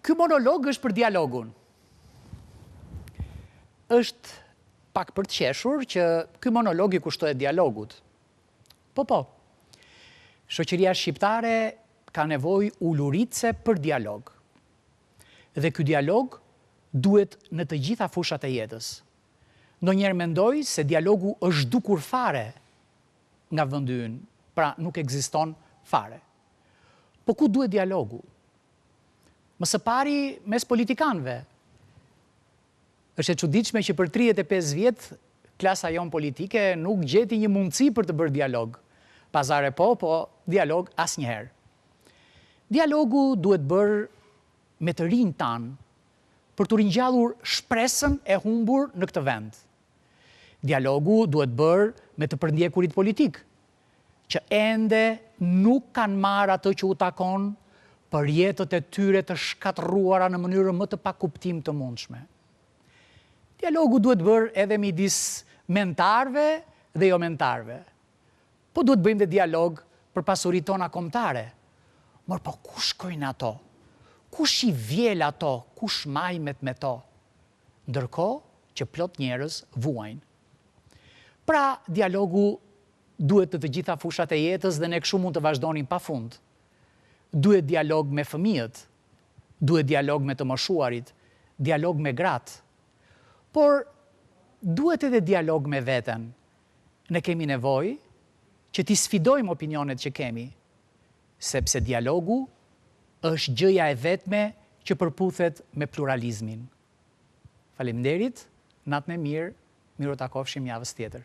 ky monolog është për dialogun. Është pak për të qeshur që ky monolog I kushtohet dialogut. Po. Shoqëria shqiptare ka nevojë uluritse për dialog. Dhe ky dialog duhet në të gjitha fushat e jetës. Ndonjëherë mendoj se dialogu është dukur fare nga vendi ynë, pra nuk ekziston fare. Po ku duhet dialogu? Më së pari mes politikanëve. Është e çuditshme që për 35 vjet klasa jon politike nuk gjeti një mundësi për të bërë dialog. Pazare po dialog asnjëherë. Dialogu duhet bërë me të rinj tanë për të ringjallur shpresën e humbur në këtë vend. Dialogu duhet bërë me të përndjekurit politik, që ende nuk kanë marrë atë që u takon për jetët e tyre të shkatërruara në mënyrë më të pakuptim të mundshme. Dialogu duhet bërë edhe midis mentarëve dhe jo mentarëve. Po duhet bëjmë dhe dialog për pasuritë tona kombëtare. Por po ku shkojnë ato? Kush I vjel ato? Kush majmet me to? Ndërkohë që plot njerëz vuajnë. Pra, dialogu duhet të gjitha fushat e jetës dhe ne kështu mund të vazhdonim pafund. Duhet dialog me fëmijët, duhet dialog me të moshuarit, dialog me gratë. Por duhet edhe dialog me veten. Ne kemi nevojë që t'i sfidojmë opinionet që kemi, sepse dialogu është gjëja e vetme që përputhet me pluralizmin. Faleminderit, natën e mirë, miru takofshim javës tjetër.